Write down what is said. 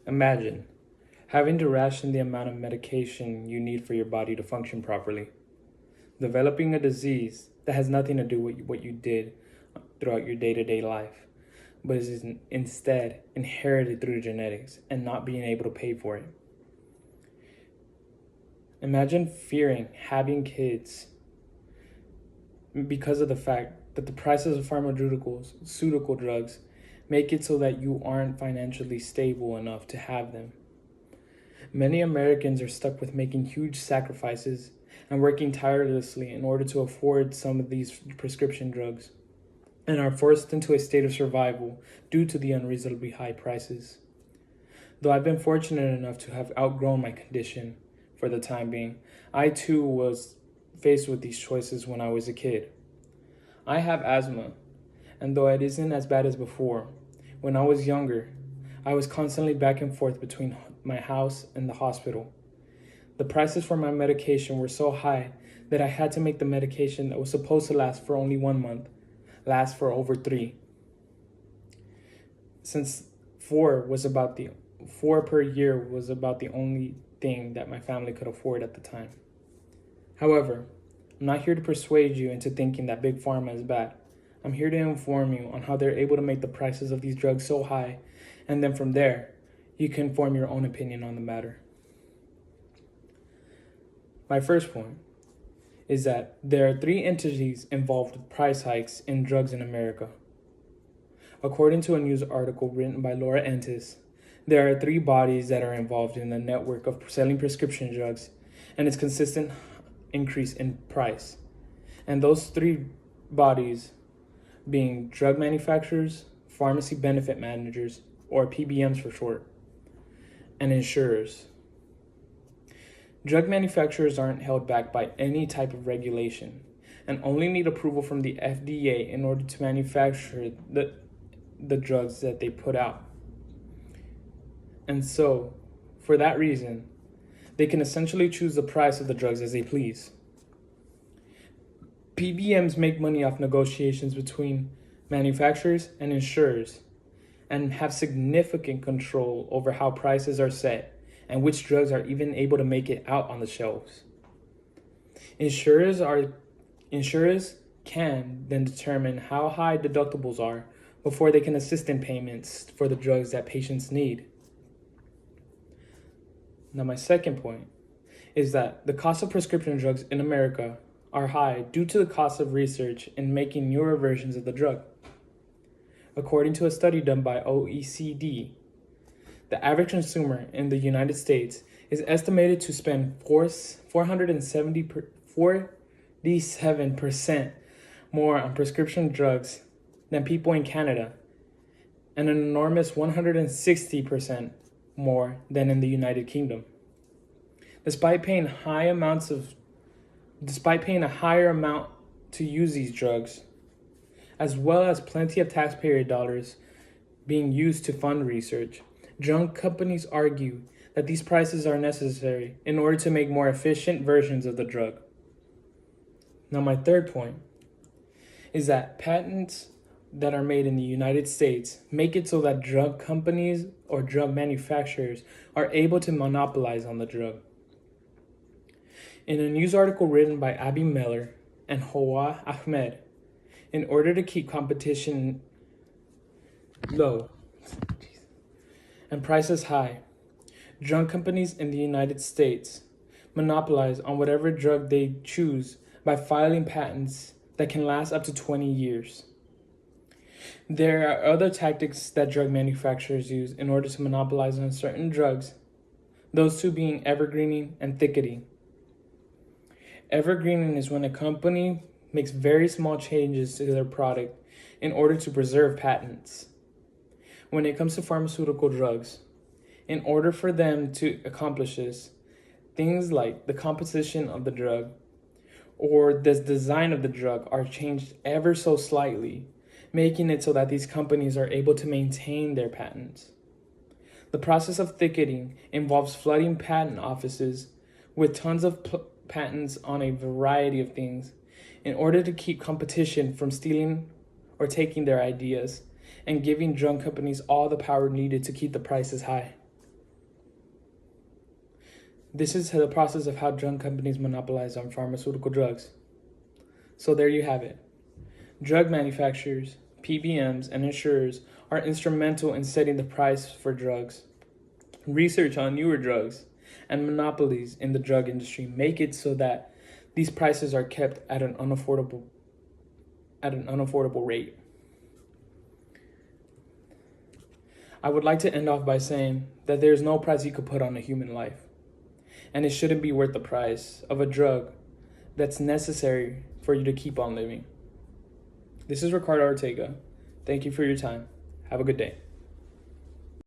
Imagine having to ration the amount of medication you need for your body to function properly, developing a disease that has nothing to do with what you did throughout your day to day life, but is instead inherited through genetics and not being able to pay for it. Imagine fearing having kids because of the fact that the prices of pharmaceutical drugs make it so that you aren't financially stable enough to have them. Many Americans are stuck with making huge sacrifices and working tirelessly in order to afford some of these prescription drugs, and are forced into a state of survival due to the unreasonably high prices. Though I've been fortunate enough to have outgrown my condition for the time being, I too was faced with these choices when I was a kid. I have asthma, and though it isn't as bad as before, when I was younger, I was constantly back and forth between my house and the hospital. The prices for my medication were so high that I had to make the medication that was supposed to last for only 1 month last for over 3. Since 4 per year was about the only thing that my family could afford at the time. However, I'm not here to persuade you into thinking that Big Pharma is bad. I'm here to inform you on how they're able to make the prices of these drugs so high, and then from there, you can form your own opinion on the matter. My first point is that there are 3 entities involved with price hikes in drugs in America. According to a news article written by Laura Entis, there are 3 bodies that are involved in the network of selling prescription drugs and its consistent increase in price. And those 3 bodies being drug manufacturers, pharmacy benefit managers, or PBMs for short, and insurers. Drug manufacturers aren't held back by any type of regulation and only need approval from the FDA in order to manufacture the drugs that they put out. And so, for that reason, they can essentially choose the price of the drugs as they please. PBMs make money off negotiations between manufacturers and insurers and have significant control over how prices are set and which drugs are even able to make it out on the shelves. Insurers can then determine how high deductibles are before they can assist in payments for the drugs that patients need. Now, my second point is that the cost of prescription drugs in America are high due to the cost of research in making newer versions of the drug. According to a study done by OECD, the average consumer in the United States is estimated to spend 47% more on prescription drugs than people in Canada, and an enormous 160% more than in the United Kingdom. Despite paying a higher amount to use these drugs, as well as plenty of taxpayer dollars being used to fund research, drug companies argue that these prices are necessary in order to make more efficient versions of the drug. Now, my third point is that patents that are made in the United States make it so that drug companies or drug manufacturers are able to monopolize on the drug. In a news article written by Abby Miller and Hawa Ahmed, in order to keep competition low and prices high, drug companies in the United States monopolize on whatever drug they choose by filing patents that can last up to 20 years. There are other tactics that drug manufacturers use in order to monopolize on certain drugs, those 2 being evergreening and thicketing. Evergreening is when a company makes very small changes to their product in order to preserve patents. When it comes to pharmaceutical drugs, in order for them to accomplish this, things like the composition of the drug or the design of the drug are changed ever so slightly, making it so that these companies are able to maintain their patents. The process of thickening involves flooding patent offices with tons of patents on a variety of things in order to keep competition from stealing or taking their ideas and giving drug companies all the power needed to keep the prices high. This is the process of how drug companies monopolize on pharmaceutical drugs. So there you have it. Drug manufacturers, PBMs, and insurers are instrumental in setting the price for drugs. Research on newer drugs and monopolies in the drug industry make it so that these prices are kept at an unaffordable rate. I would like to end off by saying that there is no price you could put on a human life, and it shouldn't be worth the price of a drug that's necessary for you to keep on living. This is Ricardo Ortega. Thank you for your time. Have a good day.